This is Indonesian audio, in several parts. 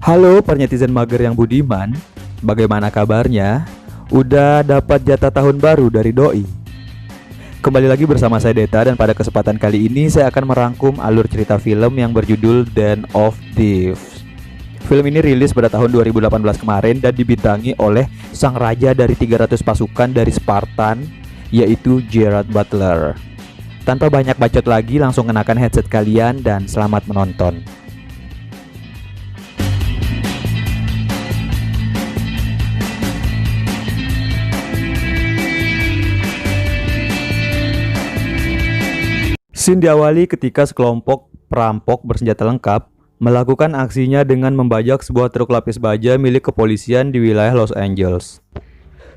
Halo netizen mager yang budiman, bagaimana kabarnya? Udah dapat jatah tahun baru dari doi? Kembali lagi bersama saya Deta, dan pada kesempatan kali ini saya akan merangkum alur cerita film yang berjudul Den of Thieves. Film ini rilis pada tahun 2018 kemarin dan dibintangi oleh sang raja dari 300 pasukan dari Spartan, yaitu Gerard Butler. Tanpa banyak bacot lagi, langsung kenakan headset kalian dan selamat menonton. Scene diawali ketika sekelompok perampok bersenjata lengkap melakukan aksinya dengan membajak sebuah truk lapis baja milik kepolisian di wilayah Los Angeles.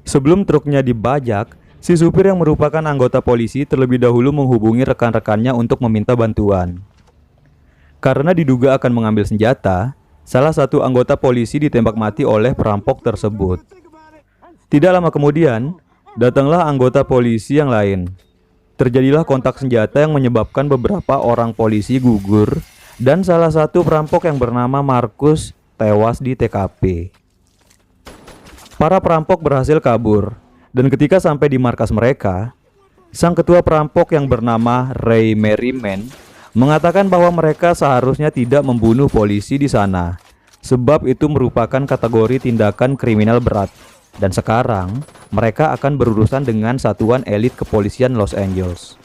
Sebelum truknya dibajak, si supir yang merupakan anggota polisi terlebih dahulu menghubungi rekan-rekannya untuk meminta bantuan. Karena diduga akan mengambil senjata, salah satu anggota polisi ditembak mati oleh perampok tersebut. Tidak lama kemudian, datanglah anggota polisi yang lain. Terjadilah kontak senjata yang menyebabkan beberapa orang polisi gugur dan salah satu perampok yang bernama Marcus tewas di TKP. Para perampok berhasil kabur, dan ketika sampai di markas mereka, sang ketua perampok yang bernama Ray Merriman mengatakan bahwa mereka seharusnya tidak membunuh polisi di sana, sebab itu merupakan kategori tindakan kriminal berat. Dan sekarang, mereka akan berurusan dengan satuan elit kepolisian Los Angeles.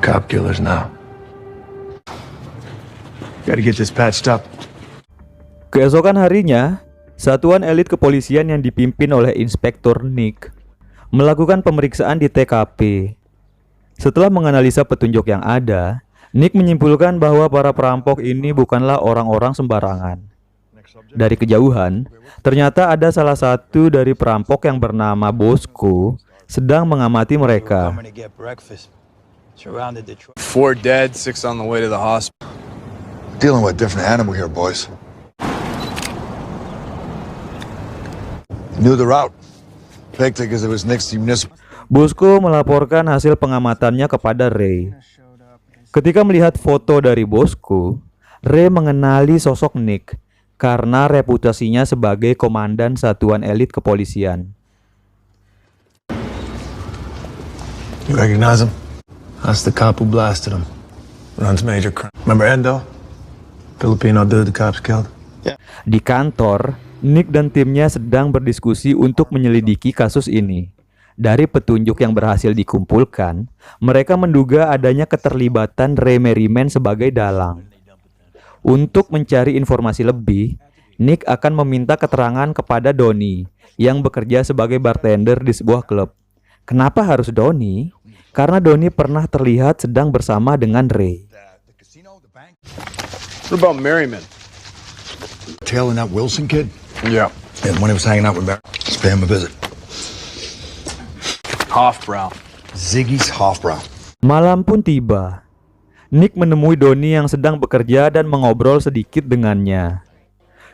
Cop killers now. Gotta get this patched up. Keesokan harinya, satuan elit kepolisian yang dipimpin oleh Inspektur Nick melakukan pemeriksaan di TKP. Setelah menganalisa petunjuk yang ada, Nick menyimpulkan bahwa para perampok ini bukanlah orang-orang sembarangan. Dari kejauhan, ternyata ada salah satu dari perampok yang bernama Bosco sedang mengamati mereka. 4 dead, 6 on the way to the hospital. Dealing with a different animal here, boys. Knew the route. Picked it because it was next to municipal. Bosco melaporkan hasil pengamatannya kepada Ray. Ketika melihat foto dari Bosco, Ray mengenali sosok Nick karena reputasinya sebagai komandan satuan elit kepolisian. You recognize him? That's the cop who blasted him. Runs major crime. Remember Endo? Filipino dude the cops killed? Yeah. Di kantor, Nick dan timnya sedang berdiskusi untuk menyelidiki kasus ini. Dari petunjuk yang berhasil dikumpulkan, mereka menduga adanya keterlibatan Ray Merriman sebagai dalang. Untuk mencari informasi lebih, Nick akan meminta keterangan kepada Donnie yang bekerja sebagai bartender di sebuah klub. Kenapa harus Donnie? Karena Donnie pernah terlihat sedang bersama dengan Ray. What about Merriman? Tailing that Wilson kid? Yeah. And when he was hanging out with Barry, let's pay him a visit. Hofbrau. Ziggy's Hofbrau. Malam pun tiba. Nick menemui Donnie yang sedang bekerja dan mengobrol sedikit dengannya.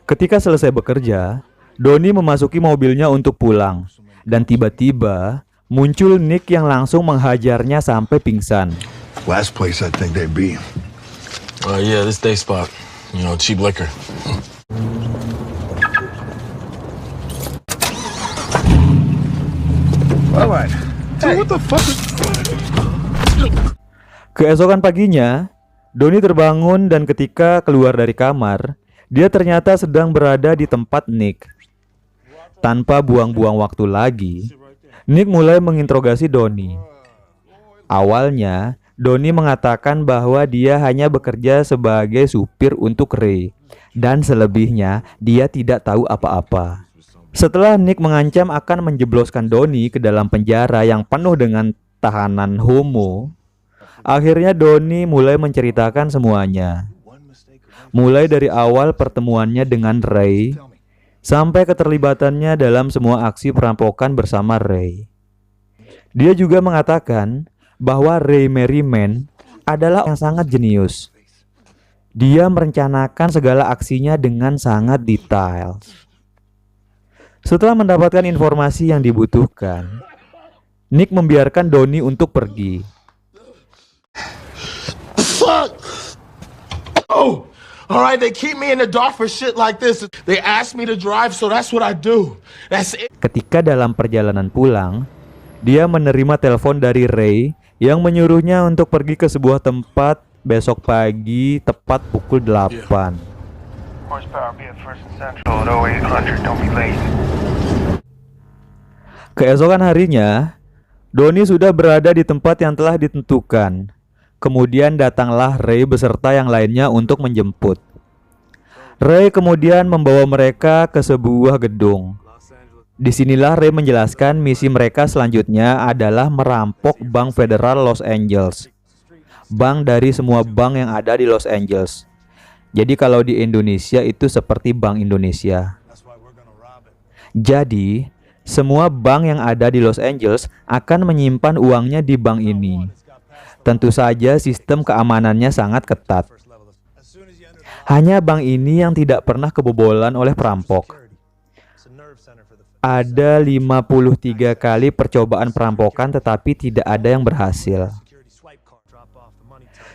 Ketika selesai bekerja, Donnie memasuki mobilnya untuk pulang. Dan tiba-tiba muncul Nick yang langsung menghajarnya sampai pingsan. Last place I think they'd be. Yeah, this day spot. You know, cheap liquor. Alright. Dude, what the fuck is... Keesokan paginya, Donnie terbangun dan ketika keluar dari kamar, dia ternyata sedang berada di tempat Nick. Tanpa buang-buang waktu lagi, Nick mulai menginterogasi Donnie. Awalnya, Donnie mengatakan bahwa dia hanya bekerja sebagai supir untuk Ray, dan selebihnya dia tidak tahu apa-apa. Setelah Nick mengancam akan menjebloskan Donnie ke dalam penjara yang penuh dengan tahanan homo, akhirnya Donnie mulai menceritakan semuanya. mulai dari awal pertemuannya dengan Ray sampai keterlibatannya dalam semua aksi perampokan bersama Ray. Dia juga mengatakan bahwa Ray Merriman adalah yang sangat jenius. Dia merencanakan segala aksinya dengan sangat detail. Setelah mendapatkan informasi yang dibutuhkan, Nick membiarkan Donnie untuk pergi. Fuck! Oh! Alright, they keep me in the dark for shit like this. They ask me to drive, so that's what I do. That's it. Ketika dalam perjalanan pulang, dia menerima telepon dari Ray yang menyuruhnya untuk pergi ke sebuah tempat besok pagi tepat pukul 8. Keesokan harinya, Donnie sudah berada di tempat yang telah ditentukan. Kemudian datanglah Ray beserta yang lainnya untuk menjemput. Ray kemudian membawa mereka ke sebuah gedung. Disinilah Ray menjelaskan misi mereka selanjutnya adalah merampok Bank Federal Los Angeles. Bank dari semua bank yang ada di Los Angeles. Jadi kalau di Indonesia itu seperti Bank Indonesia. Jadi, semua bank yang ada di Los Angeles akan menyimpan uangnya di bank ini. Tentu saja sistem keamanannya sangat ketat. Hanya bank ini yang tidak pernah kebobolan oleh perampok. Ada 53 kali percobaan perampokan tetapi tidak ada yang berhasil.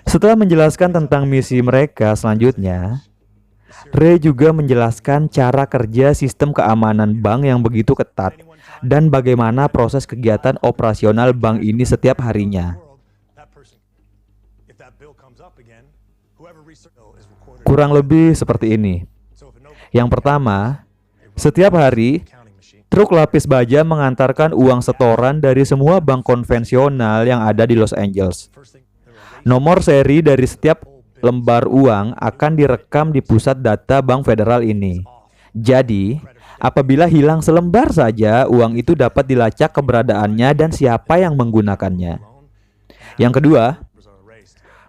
Setelah menjelaskan tentang misi mereka selanjutnya, Ray juga menjelaskan cara kerja sistem keamanan bank yang begitu ketat dan bagaimana proses kegiatan operasional bank ini setiap harinya. Kurang lebih seperti ini. Yang pertama, setiap hari, truk lapis baja mengantarkan uang setoran dari semua bank konvensional yang ada di Los Angeles. Nomor seri dari setiap lembar uang akan direkam di pusat data Bank Federal ini. Jadi, apabila hilang selembar saja, uang itu dapat dilacak keberadaannya dan siapa yang menggunakannya. Yang kedua,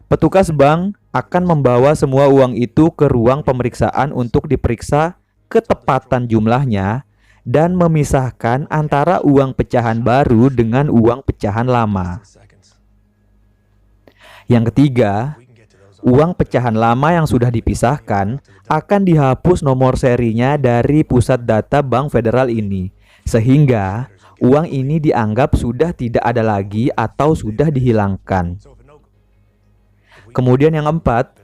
petugas bank akan membawa semua uang itu ke ruang pemeriksaan untuk diperiksa ketepatan jumlahnya dan memisahkan antara uang pecahan baru dengan uang pecahan lama. Yang ketiga, uang pecahan lama yang sudah dipisahkan akan dihapus nomor serinya dari pusat data Bank Federal ini, sehingga uang ini dianggap sudah tidak ada lagi atau sudah dihilangkan. Kemudian yang keempat,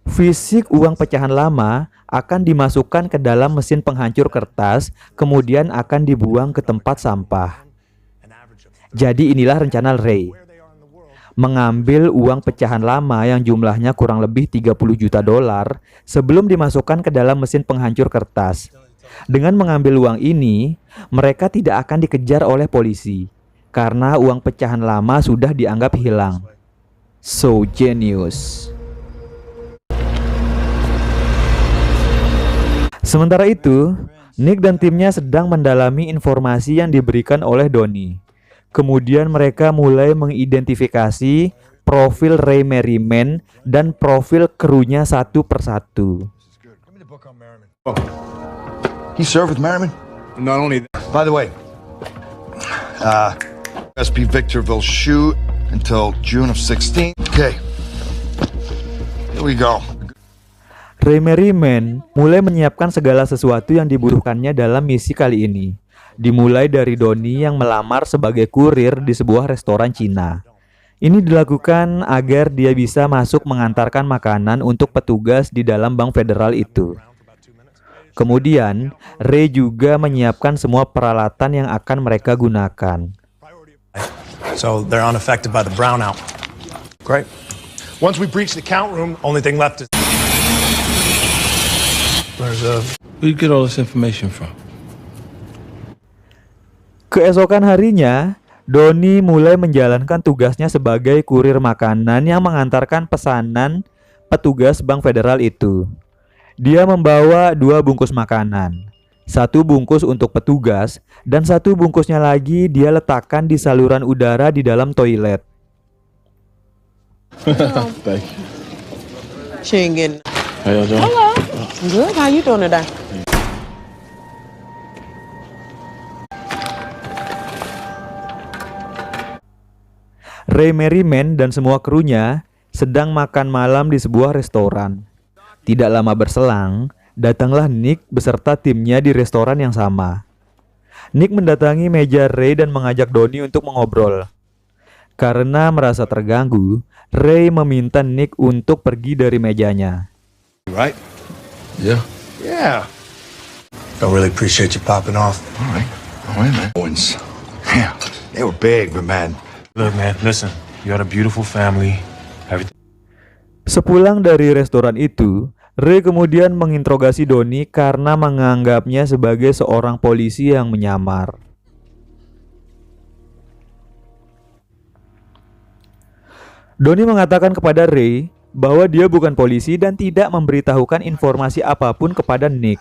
fisik uang pecahan lama akan dimasukkan ke dalam mesin penghancur kertas, kemudian akan dibuang ke tempat sampah. Jadi inilah rencana Ray. Mengambil uang pecahan lama yang jumlahnya kurang lebih 30 juta dolar sebelum dimasukkan ke dalam mesin penghancur kertas. Dengan mengambil uang ini, mereka tidak akan dikejar oleh polisi karena uang pecahan lama sudah dianggap hilang. So genius. Sementara itu, Nick dan timnya sedang mendalami informasi yang diberikan oleh Donnie. Kemudian mereka mulai mengidentifikasi profil Ray Merriman dan profil krunya satu persatu. He served with Merriman? Not only that, By the way, SP Victorville shoot until June of 16. Okay, here we go. Ray Merriman mulai menyiapkan segala sesuatu yang dibutuhkannya dalam misi kali ini. Dimulai dari Donnie yang melamar sebagai kurir di sebuah restoran Cina. Ini dilakukan agar dia bisa masuk mengantarkan makanan untuk petugas di dalam Bank Federal itu. Kemudian, Ray juga menyiapkan semua peralatan yang akan mereka gunakan. So they're unaffected by the brownout. Great. Once we breach the count room, only thing left is... There's a... where'd you get all this information from? Keesokan harinya, Donnie mulai menjalankan tugasnya sebagai kurir makanan yang mengantarkan pesanan petugas Bank Federal itu. Dia membawa 2 bungkus makanan, 1 bungkus untuk petugas, dan 1 bungkusnya lagi dia letakkan di saluran udara di dalam toilet. Thank you. Chingin. How y'all doing? Hello. Good. How you doing today? Ray Merriman dan semua krunya sedang makan malam di sebuah restoran. Tidak lama berselang, datanglah Nick beserta timnya di restoran yang sama. Nick mendatangi meja Ray dan mengajak Donnie untuk mengobrol. Karena merasa terganggu, Ray meminta Nick untuk pergi dari mejanya. Right? Yeah. Yeah. I really appreciate you popping off. All right, man. Owens. Yeah, they were big, but man. Look, man, listen. You got a beautiful family. Everything. Sepulang dari restoran itu, Ray kemudian menginterogasi Donnie karena menganggapnya sebagai seorang polisi yang menyamar. Donnie mengatakan kepada Ray bahwa dia bukan polisi dan tidak memberitahukan informasi apapun kepada Nick.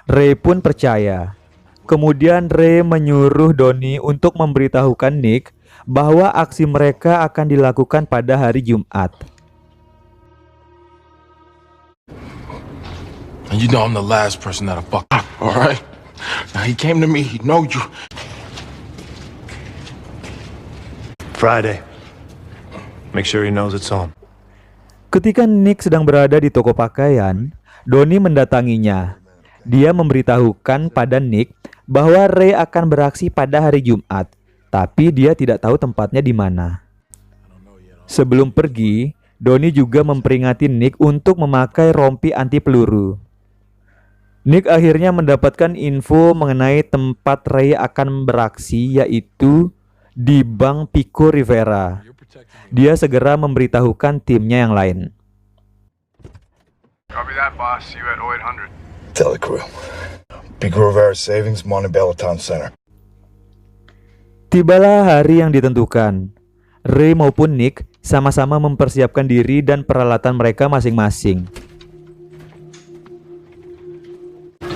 Ray pun percaya. Kemudian Ray menyuruh Donnie untuk memberitahukan Nick bahwa aksi mereka akan dilakukan pada hari Jumat. And you know I'm the last person that'll fuck up, all right? Now he came to me, he know you. Friday. Make sure he knows it's on. Ketika Nick sedang berada di toko pakaian, Donnie mendatanginya. Dia memberitahukan pada Nick bahwa Ray akan beraksi pada hari Jumat, tapi dia tidak tahu tempatnya di mana. Sebelum pergi, Donnie juga memperingati Nick untuk memakai rompi anti peluru. Nick akhirnya mendapatkan info mengenai tempat Ray akan beraksi, yaitu di Bank Pico Rivera. Dia segera memberitahukan timnya yang lain. Copy that, boss. See you at 0800. Tell the crew. Pico Rivera Savings, Montebello Town Center. Tibalah hari yang ditentukan. Ray maupun Nick sama-sama mempersiapkan diri dan peralatan mereka masing-masing.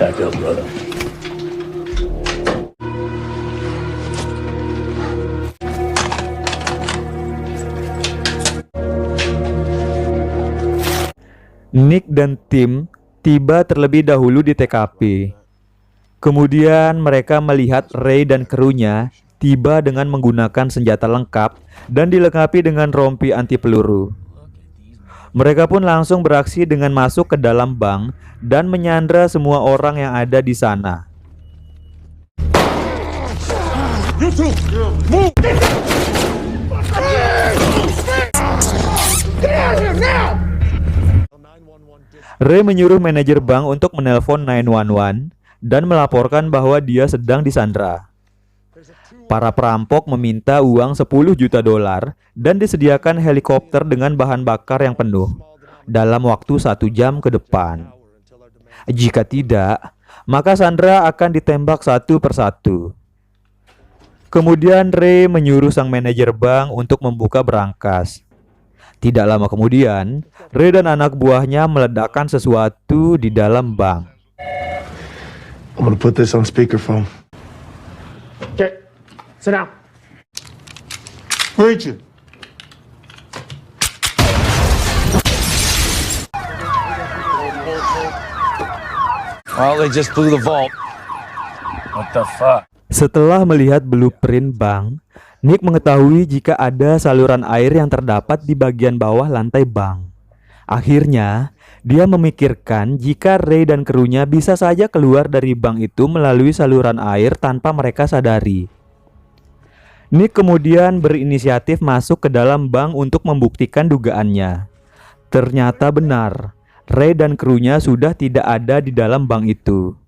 Tack up, brother. Nick dan tim tiba terlebih dahulu di TKP. Kemudian mereka melihat Ray dan krunya tiba dengan menggunakan senjata lengkap dan dilengkapi dengan rompi anti peluru. Mereka pun langsung beraksi dengan masuk ke dalam bank dan menyandra semua orang yang ada di sana. Ray menyuruh manajer bank untuk menelpon 911 dan melaporkan bahwa dia sedang disandra. Para perampok meminta uang 10 juta dolar dan disediakan helikopter dengan bahan bakar yang penuh dalam waktu 1 jam ke depan. Jika tidak, maka Sandra akan ditembak satu persatu. Kemudian Ray menyuruh sang manajer bank untuk membuka berangkas. Tidak lama kemudian, Ray dan anak buahnya meledakkan sesuatu di dalam bank. I'm gonna put this on speakerphone. Okay, sit down. Reach it. Well, they just blew the vault. What the fuck? Setelah melihat blueprint bank, Nick mengetahui jika ada saluran air yang terdapat di bagian bawah lantai bank. Akhirnya, dia memikirkan jika Ray dan krunya bisa saja keluar dari bank itu melalui saluran air tanpa mereka sadari. Nick kemudian berinisiatif masuk ke dalam bank untuk membuktikan dugaannya. Ternyata benar, Ray dan krunya sudah tidak ada di dalam bank itu.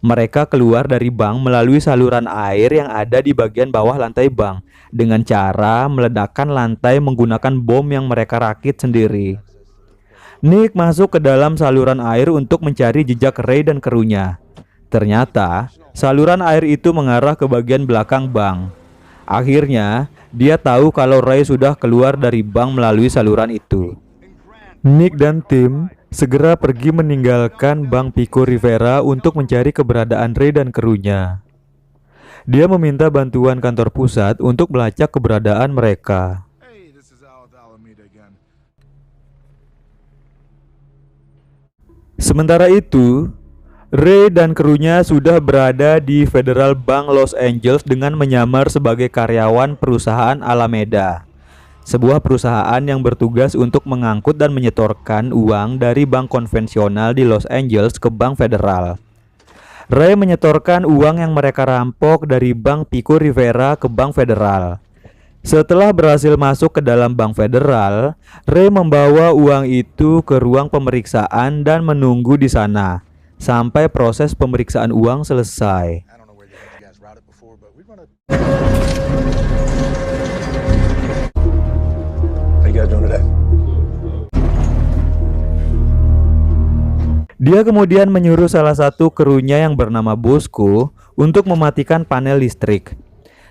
Mereka keluar dari bank melalui saluran air yang ada di bagian bawah lantai bank dengan cara meledakkan lantai menggunakan bom yang mereka rakit sendiri. Nick masuk ke dalam saluran air untuk mencari jejak Ray dan krunya. Ternyata, saluran air itu mengarah ke bagian belakang bank. Akhirnya, dia tahu kalau Ray sudah keluar dari bank melalui saluran itu. Nick dan tim segera pergi meninggalkan Bank Pico Rivera untuk mencari keberadaan Ray dan krunya. Dia meminta bantuan kantor pusat untuk melacak keberadaan mereka. Hey, this is Al with Alameda again. Sementara itu, Ray dan krunya sudah berada di Federal Bank Los Angeles dengan menyamar sebagai karyawan perusahaan Alameda, sebuah perusahaan yang bertugas untuk mengangkut dan menyetorkan uang dari bank konvensional di Los Angeles ke Bank Federal. Ray menyetorkan uang yang mereka rampok dari Bank Pico Rivera ke Bank Federal. Setelah berhasil masuk ke dalam Bank Federal, Ray membawa uang itu ke ruang pemeriksaan dan menunggu di sana sampai proses pemeriksaan uang selesai. How you guys doing today? Dia kemudian menyuruh salah satu krunya yang bernama Bosco untuk mematikan panel listrik.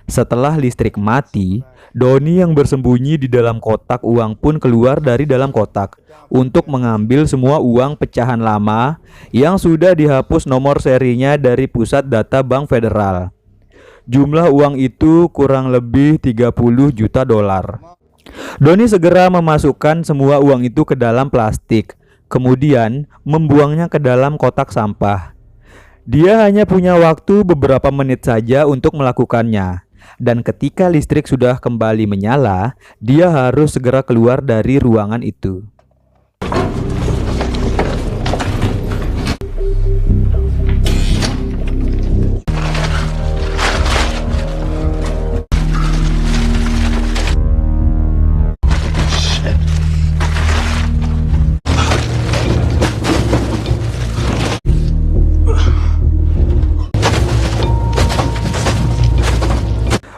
Setelah listrik mati, Donnie yang bersembunyi di dalam kotak uang pun keluar dari dalam kotak untuk mengambil semua uang pecahan lama yang sudah dihapus nomor serinya dari pusat data Bank Federal. Jumlah uang itu kurang lebih 30 juta dolar. Donnie segera memasukkan semua uang itu ke dalam plastik, kemudian membuangnya ke dalam kotak sampah. Dia hanya punya waktu beberapa menit saja untuk melakukannya. Dan ketika listrik sudah kembali menyala, dia harus segera keluar dari ruangan itu.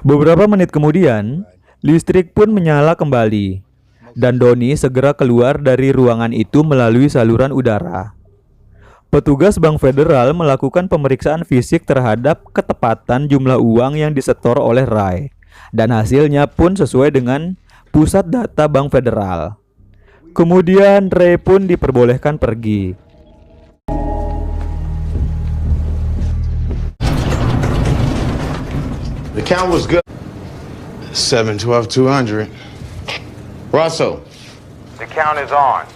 Beberapa menit kemudian, listrik pun menyala kembali, dan Donnie segera keluar dari ruangan itu melalui saluran udara. Petugas Bank Federal melakukan pemeriksaan fisik terhadap ketepatan jumlah uang yang disetor oleh Ray, dan hasilnya pun sesuai dengan pusat data Bank Federal. Kemudian Ray pun diperbolehkan pergi. The count was good. 712-200. Russell. The count is on.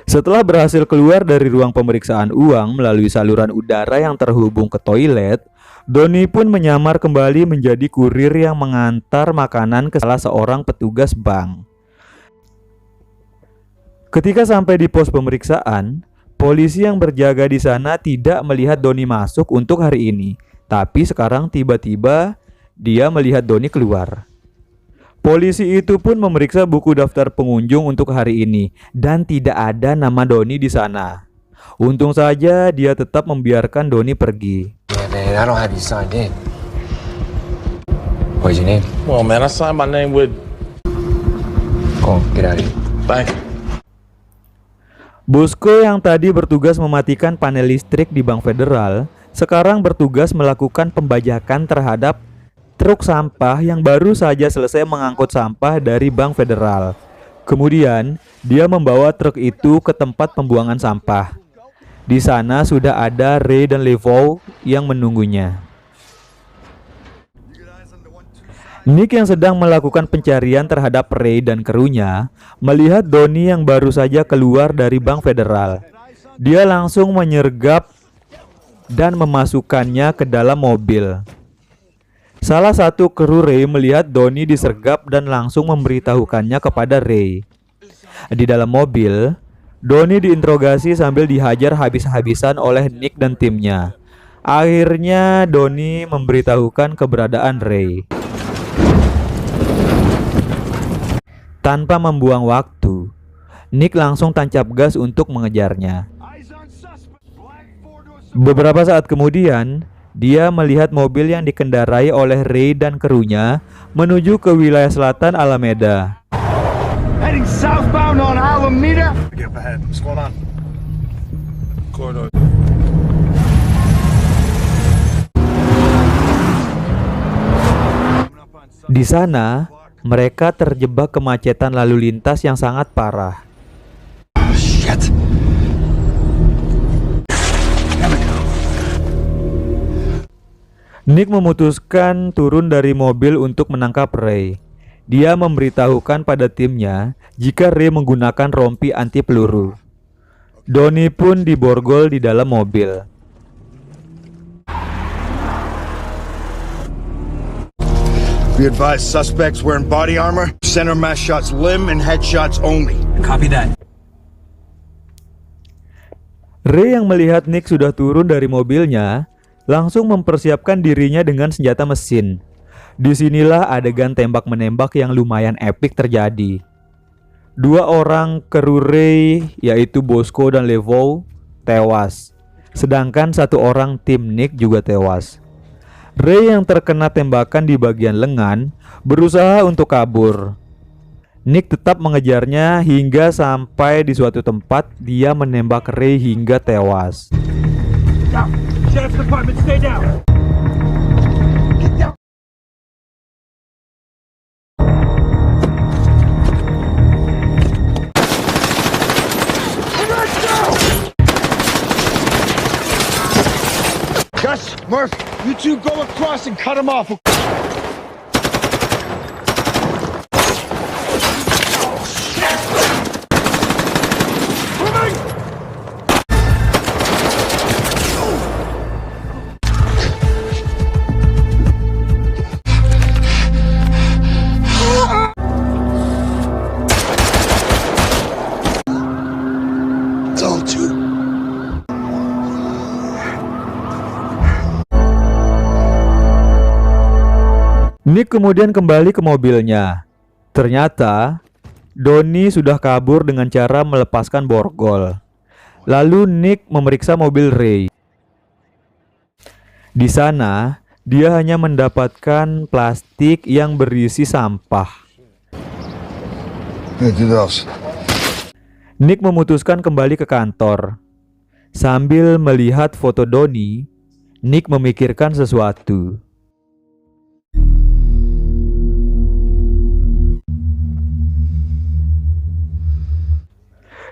Setelah berhasil keluar dari ruang pemeriksaan uang melalui saluran udara yang terhubung ke toilet, Donnie pun menyamar kembali menjadi kurir yang mengantar makanan ke salah seorang petugas bank. Ketika sampai di pos pemeriksaan, polisi yang berjaga di sana tidak melihat Donnie masuk untuk hari ini, tapi sekarang tiba-tiba dia melihat Donnie keluar. Polisi itu pun memeriksa buku daftar pengunjung untuk hari ini dan tidak ada nama Donnie di sana. Untung saja dia tetap membiarkan Donnie pergi. Yeah, man, I don't have you signed in. What's your name? Well, man, I signed my name with... Go on, get out of here. Thank you. Bosco yang tadi bertugas mematikan panel listrik di Bank Federal, sekarang bertugas melakukan pembajakan terhadap truk sampah yang baru saja selesai mengangkut sampah dari Bank Federal. Kemudian, dia membawa truk itu ke tempat pembuangan sampah. Di sana sudah ada Ray dan Levo yang menunggunya. Nick yang sedang melakukan pencarian terhadap Ray dan krunya melihat Donnie yang baru saja keluar dari Bank Federal. Dia langsung menyergap dan memasukkannya ke dalam mobil. Salah satu kru Ray melihat Donnie disergap dan langsung memberitahukannya kepada Ray. Di dalam mobil, Donnie diinterogasi sambil dihajar habis-habisan oleh Nick dan timnya. Akhirnya Donnie memberitahukan keberadaan Ray. Tanpa membuang waktu, Nick langsung tancap gas untuk mengejarnya. Beberapa saat kemudian, dia melihat mobil yang dikendarai oleh Ray dan krunya menuju ke wilayah selatan Alameda. Heading southbound on Alameda. Get up ahead. What's going on? Corridor. Di sana, mereka terjebak kemacetan lalu lintas yang sangat parah. Shit. Nick memutuskan turun dari mobil untuk menangkap Ray. Dia memberitahukan pada timnya jika Ray menggunakan rompi anti peluru. Donnie pun diborgol di dalam mobil. Be advised, suspects wearing body armor. Center mass shots, limb and headshots only. Copy that. Ray yang melihat Nick sudah turun dari mobilnya, langsung mempersiapkan dirinya dengan senjata mesin. Disinilah adegan tembak-menembak yang lumayan epik terjadi. Dua orang kru Ray, yaitu Bosco dan Levo, tewas. Sedangkan satu orang tim Nick juga tewas. Ray yang terkena tembakan di bagian lengan berusaha untuk kabur. Nick tetap mengejarnya hingga sampai di suatu tempat dia menembak Ray hingga tewas. Sheriff's Department, stay down. Gus, Murph, you two go across and cut him off. It's all two. Nick kemudian kembali ke mobilnya. Ternyata Donnie sudah kabur dengan cara melepaskan borgol. Lalu Nick memeriksa mobil Ray. Di sana, dia hanya mendapatkan plastik yang berisi sampah. Nick memutuskan kembali ke kantor. Sambil melihat foto Donnie, Nick memikirkan sesuatu.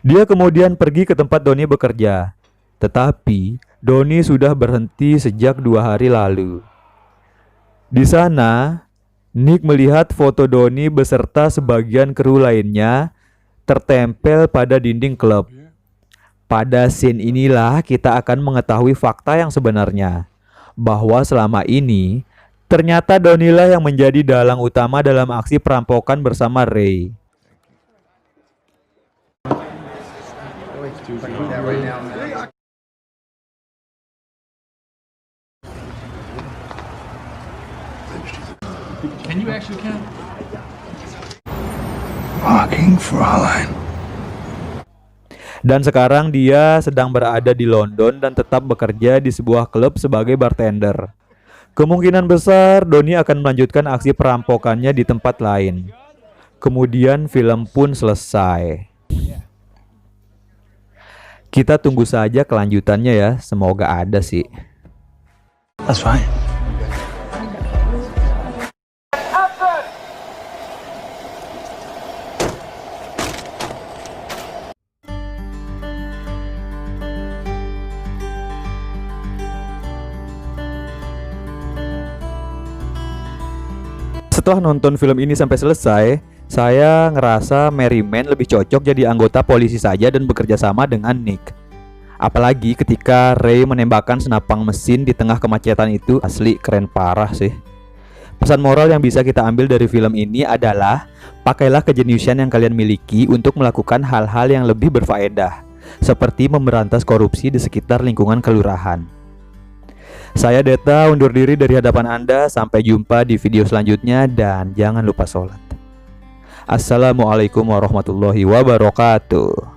Dia kemudian pergi ke tempat Donnie bekerja. Tetapi Donnie sudah berhenti sejak 2 hari lalu. Di sana, Nick melihat foto Donnie beserta sebagian kru lainnya tertempel pada dinding klub. Pada scene inilah kita akan mengetahui fakta yang sebenarnya, bahwa selama ini ternyata Donnie lah yang menjadi dalang utama dalam aksi perampokan bersama Ray. Can you actually count? Walking Fraulein. Dan sekarang dia sedang berada di London dan tetap bekerja di sebuah klub sebagai bartender. Kemungkinan besar Donnie akan melanjutkan aksi perampokannya di tempat lain. Kemudian film pun selesai. Kita tunggu saja kelanjutannya ya, semoga ada sih. That's fine. Setelah nonton film ini sampai selesai, saya ngerasa Mary Mann lebih cocok jadi anggota polisi saja dan bekerja sama dengan Nick. Apalagi ketika Ray menembakkan senapang mesin di tengah kemacetan itu, asli keren parah sih. Pesan moral yang bisa kita ambil dari film ini adalah pakailah kejeniusan yang kalian miliki untuk melakukan hal-hal yang lebih berfaedah, seperti memberantas korupsi di sekitar lingkungan kelurahan. Saya Deta undur diri dari hadapan Anda. Sampai jumpa di video selanjutnya dan jangan lupa sholat. Assalamualaikum warahmatullahi wabarakatuh.